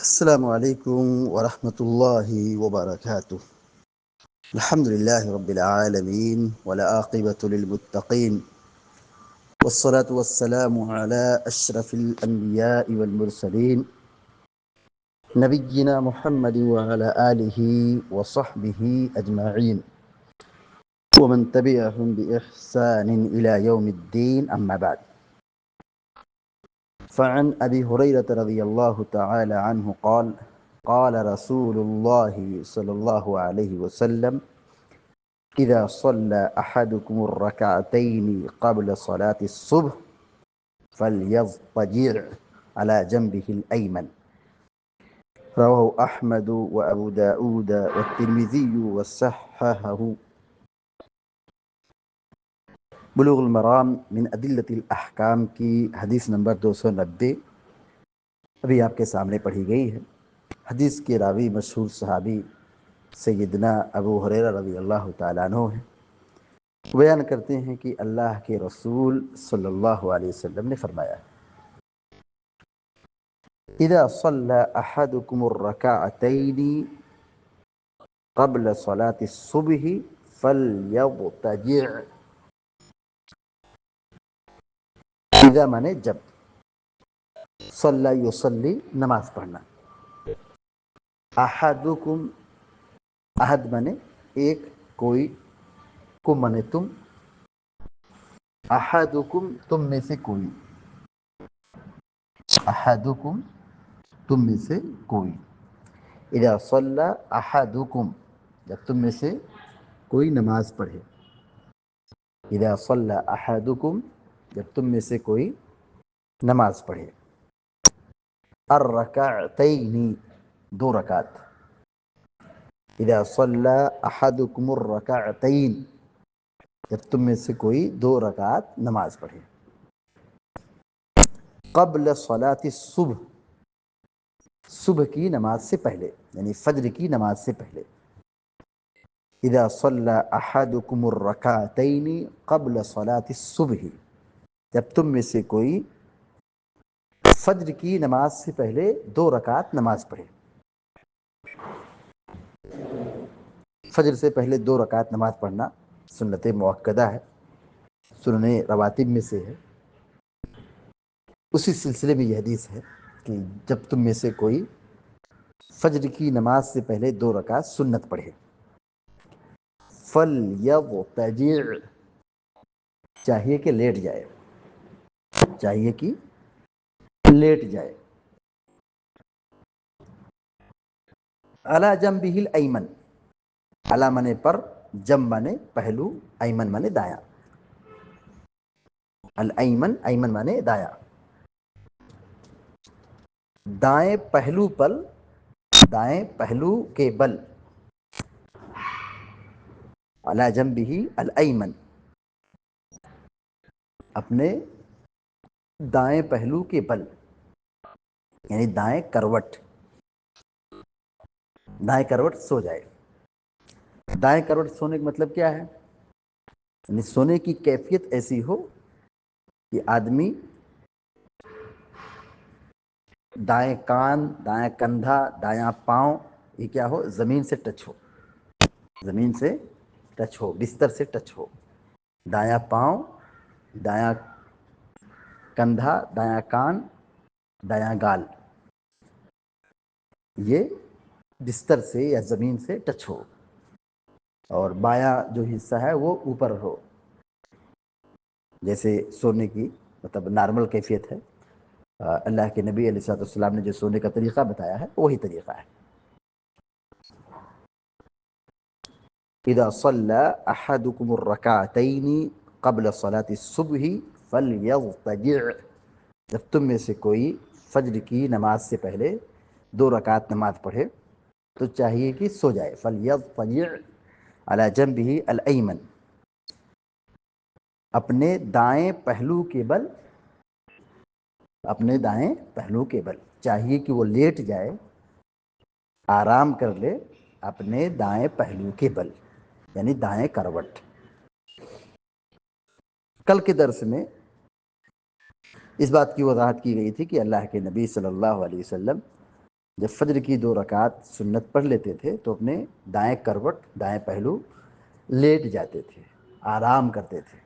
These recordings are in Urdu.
السلام عليكم ورحمة الله وبركاته. الحمد لله رب العالمين والعاقبة للمتقين، والصلاة والسلام على أشرف الأنبياء والمرسلين نبينا محمد وعلى آله وصحبه أجمعين ومن تبعهم بإحسان إلى يوم الدين، أما بعد. فعن أبي هريرة رضي الله تعالى عنه قال قال رسول الله صلى الله عليه وسلم: إذا صلى أحدكم الركعتين قبل صلاة الصبح فليضطجع على جنبه الأيمن. رواه أحمد وأبو داود والترمذي وصححه. بلوغ المرام من ادلۃ الاحکام کی حدیث نمبر 290 ابھی آپ کے سامنے پڑھی گئی ہے۔ حدیث کے راوی مشہور صحابی سیدنا ابو ہریرہ رضی اللہ تعالیٰ عنہ ہیں۔ بیان کرتے ہیں کہ اللہ کے رسول صلی اللہ علیہ وسلم نے فرمایا: اذا صلى احدكم الركعتين قبل صلاة الصبح فليضطجع۔ اذا مانے جب، صلی یصلی نماز پڑھنا، احدکم احد مانے ایک، کوئی، کم مانے تم، احدکم تم میں سے کوئی، احدکم تم میں سے کوئی، اذا صلی احدکم جب تم میں سے کوئی نماز پڑھے، اذا صلی احدکم جب تم میں سے کوئی نماز پڑھے، الرکعتین دو رکعت، اذا صلی احدکم الرکعتین جب تم میں سے کوئی دو رکعت نماز پڑھے، قبل صلاة الصبح صبح کی نماز سے پہلے، یعنی فجر کی نماز سے پہلے، اذا صلی احدکم الرکعتین قبل صلاة الصبح جب تم میں سے کوئی فجر کی نماز سے پہلے دو رکعت نماز پڑھے۔ فجر سے پہلے دو رکعت نماز پڑھنا سنت مؤکدہ ہے، سنن رواتب میں سے ہے۔ اسی سلسلے میں یہ حدیث ہے کہ جب تم میں سے کوئی فجر کی نماز سے پہلے دو رکعت سنت پڑھے، فَلْيَضْطَجِعْ چاہیے کہ لیٹ جائے، چاہیے کہ لیٹ جائے، علی جنبہ الایمن، علی منے پر، جنب منے پہلو، ایمن منے دایاں، الایمن ایمن منے دایاں، دائیں پہلو پر، دائیں پہلو کے بل، علی جنبہ الایمن اپنے دائیں پہلو کے بل، یعنی دائیں کروٹ، دائیں کروٹ سو جائے۔ دائیں کروٹ سونے کا مطلب کیا ہے؟ یعنی سونے کی کیفیت ایسی ہو کہ آدمی دائیں کان، دائیں کندھا، دایاں پاؤں یہ کیا ہو؟ زمین سے ٹچ ہو، زمین سے ٹچ ہو، بستر سے ٹچ ہو، دایاں پاؤں، دایاں کندھا، دایاں کان، دایاں گال، یہ بستر سے یا زمین سے ٹچ ہو، اور بایاں جو حصہ ہے وہ اوپر ہو، جیسے سونے کی مطلب نارمل کیفیت ہے۔ اللہ کے نبی علیہ السلام نے جو سونے کا طریقہ بتایا ہے وہی طریقہ ہے۔ اذا صلی احدکم الرکعتین قبل صلاة الصبح فلیضطجع جب تم میں سے کوئی فجر کی نماز سے پہلے دو رکعت نماز پڑھے تو چاہیے کہ سو جائے، فلیضطجع علی جنبہ الایمن اپنے دائیں پہلو کے بل، اپنے دائیں پہلو کے بل، چاہیے کہ وہ لیٹ جائے، آرام کر لے اپنے دائیں پہلو کے بل، یعنی دائیں کروٹ۔ کل کے درس میں اس بات کی وضاحت کی گئی تھی کہ اللہ کے نبی صلی اللہ علیہ وسلم جب فجر کی 2 رکعت سنت پڑھ لیتے تھے تو اپنے دائیں کروٹ دائیں پہلو لیٹ جاتے تھے، آرام کرتے تھے۔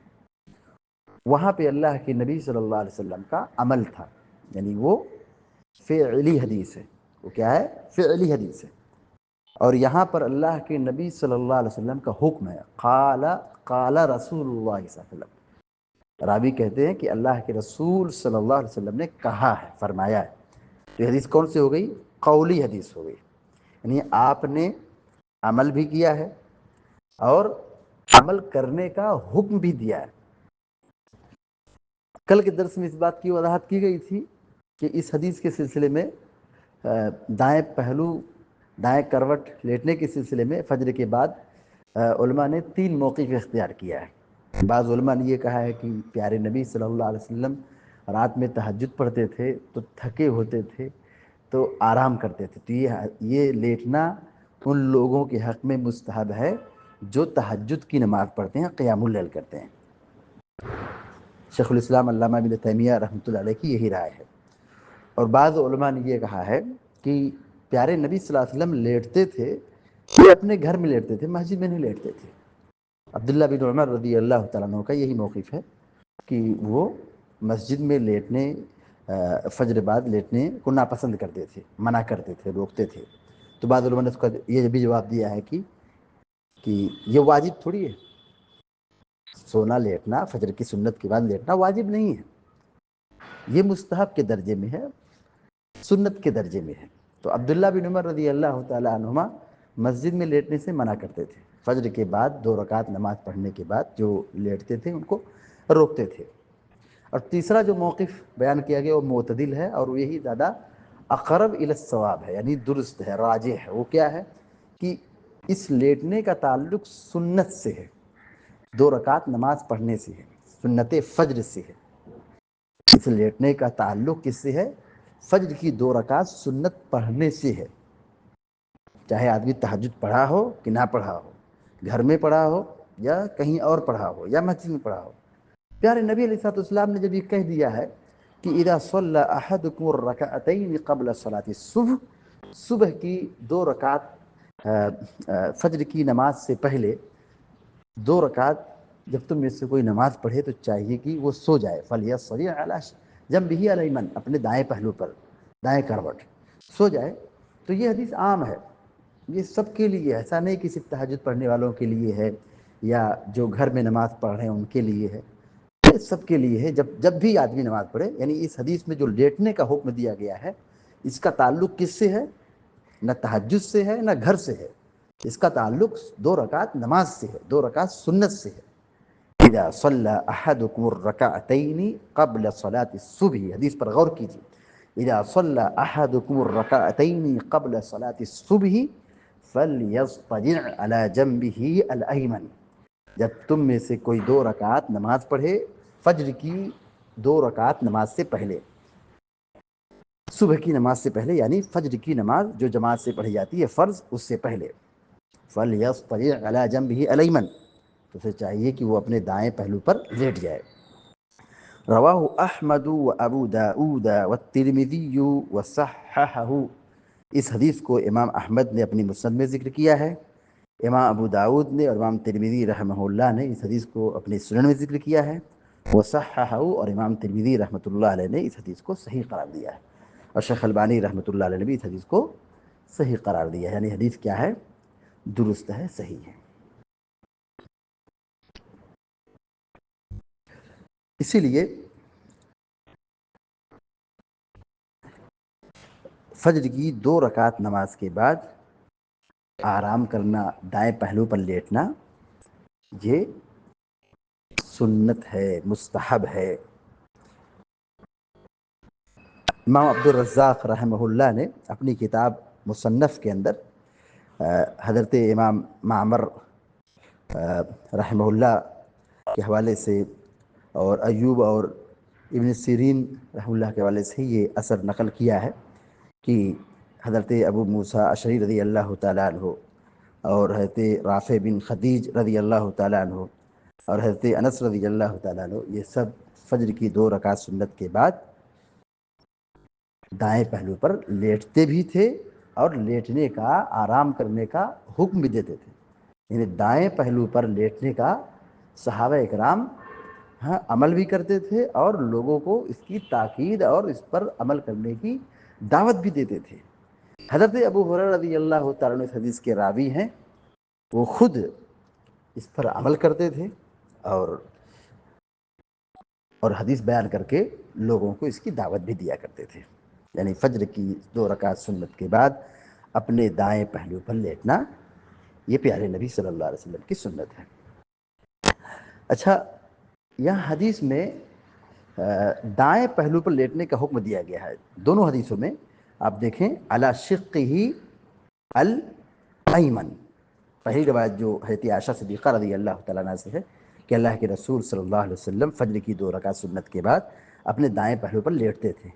وہاں پہ اللہ کے نبی صلی اللہ علیہ وسلم کا عمل تھا، یعنی وہ فعلی حدیث ہے۔ وہ کیا ہے؟ فعلی حدیث ہے۔ اور یہاں پر اللہ کے نبی صلی اللہ علیہ وسلم کا حکم ہے، قال قال رسول اللہ صلی اللہ علیہ وسلم۔ راوی کہتے ہیں کہ اللہ کے رسول صلی اللہ علیہ وسلم نے کہا ہے، فرمایا ہے۔ تو یہ حدیث کون سی ہو گئی؟ قولی حدیث ہو گئی، یعنی آپ نے عمل بھی کیا ہے اور عمل کرنے کا حکم بھی دیا ہے۔ کل کے درس میں اس بات کی وضاحت کی گئی تھی کہ اس حدیث کے سلسلے میں دائیں پہلو دائیں کروٹ لیٹنے کے سلسلے میں فجر کے بعد علماء نے 3 موقف اختیار کیا ہے۔ بعض علماء نے یہ کہا ہے کہ پیارے نبی صلی اللہ علیہ وسلم رات میں تہجد پڑھتے تھے تو تھکے ہوتے تھے تو آرام کرتے تھے، تو یہ لیٹنا ان لوگوں کے حق میں مستحب ہے جو تہجد کی نماز پڑھتے ہیں، قیام اللیل کرتے ہیں۔ شیخ الاسلام علامہ ابن تیمیہ رحمۃ اللہ علیہ کی یہی رائے ہے۔ اور بعض علماء نے یہ کہا ہے کہ پیارے نبی صلی اللہ علیہ وسلم لیٹتے تھے، وہ اپنے گھر میں لیٹتے تھے، مسجد میں نہیں لیٹتے تھے۔ عبداللہ بن عمر رضی اللہ تعالیٰ عنہ کا یہی موقف ہے کہ وہ مسجد میں لیٹنے فجر بعد لیٹنے کو ناپسند کرتے تھے، منع کرتے تھے، روکتے تھے۔ تو بعض علماء نے اس کا یہ بھی جواب دیا ہے کہ یہ واجب تھوڑی ہے، سونا لیٹنا فجر کی سنت کے بعد لیٹنا واجب نہیں ہے، یہ مستحب کے درجے میں ہے، سنت کے درجے میں ہے۔ تو عبداللہ بن عمر رضی اللہ تعالیٰ عنہما مسجد میں لیٹنے سے منع کرتے تھے، فجر کے بعد 2 رکعت نماز پڑھنے کے بعد جو لیٹتے تھے ان کو روکتے تھے۔ اور تیسرا جو موقف بیان کیا گیا وہ معتدل ہے، اور یہی زیادہ اقرب الی الصواب ہے، یعنی درست ہے، راجح ہے۔ وہ کیا ہے کہ اس لیٹنے کا تعلق سنت سے ہے، 2 رکعت نماز پڑھنے سے ہے، سنت فجر سے ہے۔ اس لیٹنے کا تعلق کس سے ہے؟ فجر کی 2 رکعت سنت پڑھنے سے ہے، چاہے آدمی تہجد پڑھا ہو کہ نہ پڑھا ہو، گھر میں پڑھا ہو یا کہیں اور پڑھا ہو یا مسجد میں پڑھا ہو۔ پیارے نبی علیہ السلام نے جب یہ کہہ دیا ہے کہ اذا صلی احدکم الرکعتین قبل صلاۃ الصبح، صبح کی 2 رکعت فجر کی نماز سے پہلے 2 رکعت جب تم میں سے کوئی نماز پڑھے تو چاہیے کہ وہ سو جائے، فلیصطجع علی جنبہ الیمن، اپنے دائیں پہلو پر دائیں کروٹ سو جائے۔ تو یہ حدیث عام ہے، یہ سب کے لیے، ایسا نہیں کہ صرف تہجد پڑھنے والوں کے لیے ہے یا جو گھر میں نماز پڑھ رہے ہیں ان کے لیے ہے، یہ سب کے لیے ہے۔ جب بھی آدمی نماز پڑھے، یعنی اس حدیث میں جو لیٹنے کا حکم دیا گیا ہے اس کا تعلق کس سے ہے؟ نہ تہجد سے ہے نہ گھر سے ہے، اس کا تعلق 2 رکعت نماز سے ہے، 2 رکعت سنت سے ہے۔ اذا صلی احدکم الرکعتین قبل صلاۃ الصبح، حدیث پر غور کیجیے، اذا صلی احدکم الرکعتین قبل صلاۃ الصبح فلیضطجع علی جنبہ الایمن، جب تم میں سے کوئی 2 رکعت نماز پڑھے فجر کی 2 رکعت نماز سے پہلے، صبح کی نماز سے پہلے، یعنی فجر کی نماز جو جماعت سے پڑھی جاتی ہے فرض، اس سے پہلے، فلیضطجع علی جنبہ الیمن، تو اسے چاہیے کہ وہ اپنے دائیں پہلو پر لیٹ جائے۔ رواہ احمد و ابو داؤد والترمذی وصححہ، اس حدیث کو امام احمد نے اپنی مسند میں ذکر کیا ہے، امام ابو داؤد نے اور امام ترمذی رحمہ اللہ نے اس حدیث کو اپنے سنن میں ذکر کیا ہے، وصححہ، اور امام ترمذی رحمۃ اللہ علیہ نے اس حدیث کو صحیح قرار دیا ہے، اور شیخ البانی رحمۃ اللہ علیہ نے بھی اس حدیث کو صحیح قرار دیا ہے، یعنی حدیث کیا ہے؟ درست ہے، صحیح ہے۔ اسی لیے فجر کی 2 رکعت نماز کے بعد آرام کرنا، دائیں پہلو پر لیٹنا، یہ سنت ہے، مستحب ہے۔ امام عبد الرزاق رحمہ اللہ نے اپنی کتاب مصنف کے اندر حضرت امام معمر رحمہ اللہ کے حوالے سے اور ایوب اور ابن سیرین رحمہ اللہ کے حوالے سے یہ اثر نقل کیا ہے کہ حضرت ابو موسیٰ اشعری رضی اللہ تعالیٰ عنہ اور حضرت رافع بن خدیج رضی اللہ تعالیٰ عنہ اور حضرت انس رضی اللہ تعالیٰ عنہ، یہ سب فجر کی 2 رکعت سنت کے بعد دائیں پہلو پر لیٹتے بھی تھے اور لیٹنے کا، آرام کرنے کا حکم بھی دیتے تھے. یعنی دائیں پہلو پر لیٹنے کا صحابہ اکرام عمل بھی کرتے تھے اور لوگوں کو اس کی تاکید اور اس پر عمل کرنے کی دعوت بھی دیتے تھے. حضرت ابو ہریرہ رضی اللہ تعالیٰ عنہ اس حدیث کے راوی ہیں، وہ خود اس پر عمل کرتے تھے اور حدیث بیان کر کے لوگوں کو اس کی دعوت بھی دیا کرتے تھے. یعنی فجر کی 2 رکعت سنت کے بعد اپنے دائیں پہلو پر لیٹنا یہ پیارے نبی صلی اللہ علیہ وسلم کی سنت ہے. اچھا، یہاں حدیث میں دائیں پہلو پر لیٹنے کا حکم دیا گیا ہے. دونوں حدیثوں میں آپ دیکھیں علی شقہ الایمن. پہلی روایت جو حضرت عائشہ صدیقہ رضی اللہ تعالیٰ عنہ سے ہے کہ اللہ کے رسول صلی اللہ علیہ وسلم فجر کی 2 رکعت سنت کے بعد اپنے دائیں پہلو پر لیٹتے تھے.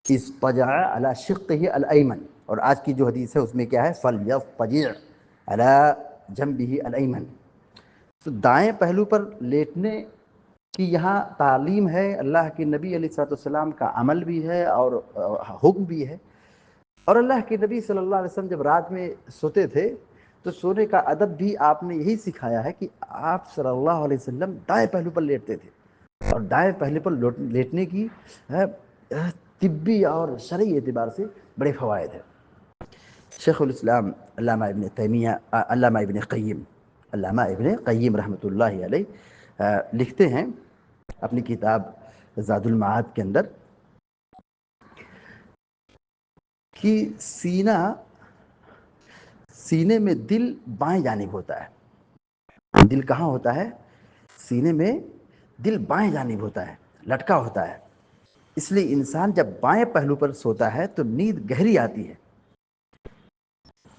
اضطجع علی شقہ الایمن. اور آج کی جو حدیث ہے اس میں کیا ہے؟ فلیضطجع علی جنبہ الایمن. تو دائیں پہلو پر لیٹنے کی یہاں تعلیم ہے، اللہ کے نبی علیہ الصلوۃ والسلام کا عمل بھی ہے اور حکم بھی ہے. اور اللہ کے نبی صلی اللہ علیہ وسلم جب رات میں سوتے تھے تو سونے کا ادب بھی آپ نے یہی سکھایا ہے کہ آپ صلی اللہ علیہ وسلم دائیں پہلو پر لیٹتے تھے. اور دائیں پہلو پر لیٹنے کی طبی اور شرعی اعتبار سے بڑے فوائد ہیں. شیخ الاسلام علامہ ابن قیم رحمۃ اللہ علیہ لکھتے ہیں اپنی کتاب زاد المعاد کے اندر کہ سینے میں دل بائیں جانب ہوتا ہے. دل کہاں ہوتا ہے؟ سینے میں دل بائیں جانب ہوتا ہے، لٹکا ہوتا ہے. اس لیے انسان جب بائیں پہلو پر سوتا ہے تو نیند گہری آتی ہے،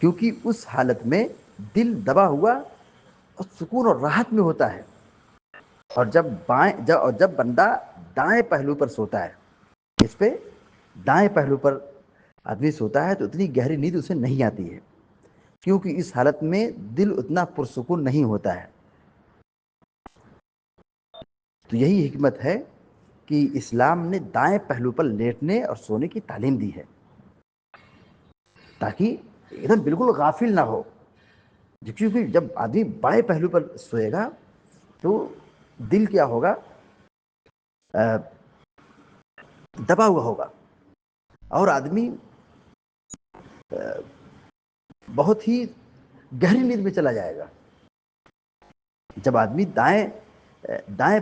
کیونکہ اس حالت میں دل دبا ہوا اور سکون اور راحت میں ہوتا ہے. اور جب بندہ دائیں پہلو پر سوتا ہے، اس پہ دائیں پہلو پر آدمی سوتا ہے تو اتنی گہری نیند اسے نہیں آتی ہے، کیونکہ اس حالت میں دل اتنا پرسکون نہیں ہوتا ہے. تو یہی حکمت ہے کہ اسلام نے دائیں پہلو پر لیٹنے اور سونے کی تعلیم دی ہے تاکہ ایک دم بالکل غافل نہ ہو. کیونکہ جب آدمی بائیں پہلو پر سوئے گا تو دل کیا ہوگا؟ دبا ہوا ہوگا اور آدمی بہت ہی گہری نیند میں چلا جائے گا. جب آدمی دائیں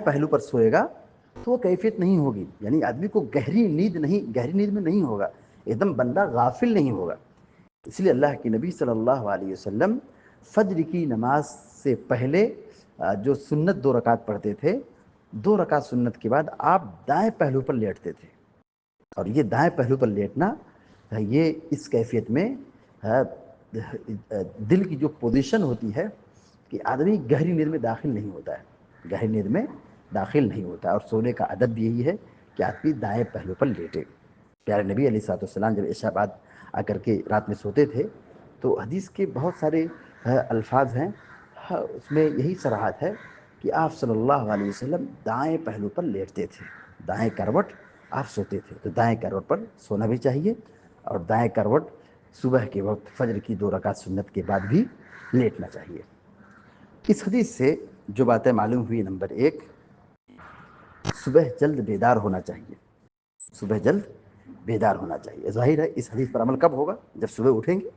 پہلو پر سوئے گا تو وہ کیفیت نہیں ہوگی، یعنی آدمی کو گہری نیند میں نہیں ہوگا، ایک دم بندہ غافل نہیں ہوگا. اس لیے اللہ کے نبی صلی اللہ علیہ وسلم فجر کی نماز سے پہلے جو سنت 2 رکعت پڑھتے تھے، 2 رکعت سنت کے بعد آپ دائیں پہلو پر لیٹتے تھے. اور یہ دائیں پہلو پر لیٹنا یہ اس کیفیت میں دل کی جو پوزیشن ہوتی ہے کہ آدمی گہری نیند میں داخل نہیں ہوتا ہے. اور سونے کا ادب بھی یہی ہے کہ آدمی دائیں پہلو پر لیٹے. پیارے نبی علیہ الصلوۃ والسلام جب عشاء بعد آ کر کے رات میں سوتے تھے تو حدیث کے بہت سارے الفاظ ہیں، اس میں یہی صراحت ہے کہ آپ صلی اللہ علیہ وسلم دائیں پہلو پر لیٹتے تھے، دائیں کروٹ آپ سوتے تھے. تو دائیں کروٹ پر سونا بھی چاہیے اور دائیں کروٹ صبح کے وقت فجر کی 2 رکعت سنت کے بعد بھی لیٹنا چاہیے. اس حدیث سے جو باتیں معلوم ہوئی، نمبر 1، صبح جلد بیدار ہونا چاہیے. ظاہر ہے اس حدیث پر عمل کب ہوگا؟ جب صبح اٹھیں گے.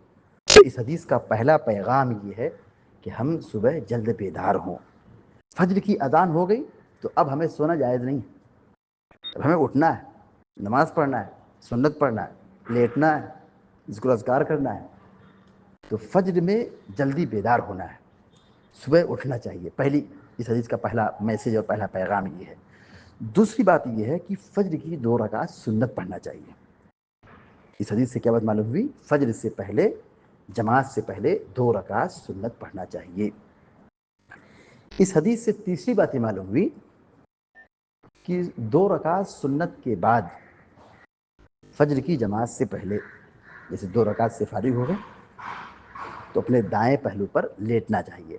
تو اس حدیث کا پہلا پیغام یہ ہے کہ ہم صبح جلد بیدار ہوں. فجر کی اذان ہو گئی تو اب ہمیں سونا جائز نہیں ہے، اب ہمیں اٹھنا ہے، نماز پڑھنا ہے، سنت پڑھنا ہے، لیٹنا ہے، ذکر اذکار کرنا ہے. تو فجر میں جلدی بیدار ہونا ہے، صبح اٹھنا چاہیے. پہلی اس حدیث کا پہلا میسیج اور پہلا پیغام یہ ہے. دوسری بات یہ ہے کہ فجر کی 2 رکعت سنت پڑھنا چاہیے. اس حدیث سے کیا بات معلوم ہوئی؟ فجر سے پہلے، جماعت سے پہلے 2 رکعت سنت پڑھنا چاہیے. اس حدیث سے تیسری بات یہ معلوم ہوئی کہ 2 رکعت سنت کے بعد فجر کی جماعت سے پہلے جیسے 2 رکعت سے فارغ ہو گئے تو اپنے دائیں پہلو پر لیٹنا چاہیے،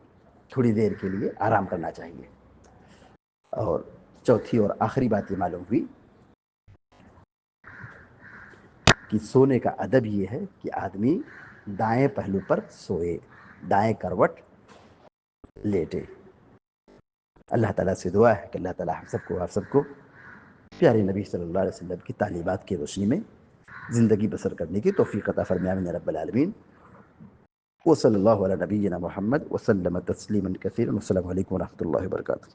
تھوڑی دیر کے لیے آرام کرنا چاہیے. اور چوتھی اور آخری بات یہ معلوم ہوئی کہ سونے کا ادب یہ ہے کہ آدمی دائیں پہلو پر سوئے، دائیں کروٹ لیٹے۔ اللہ تعالیٰ سے دعا ہے کہ اللہ تعالیٰ ہم سب کو، آپ سب کو پیارے نبی صلی اللہ علیہ وسلم کی تعلیمات کی روشنی میں زندگی بسر کرنے کی توفیق عطا فرمائے آمین رب العالمین۔ وصلی اللہ علی نبینا محمد وسلم تسلیما کثیرا، والسلام علیکم ورحمۃ اللہ وبرکاتہ۔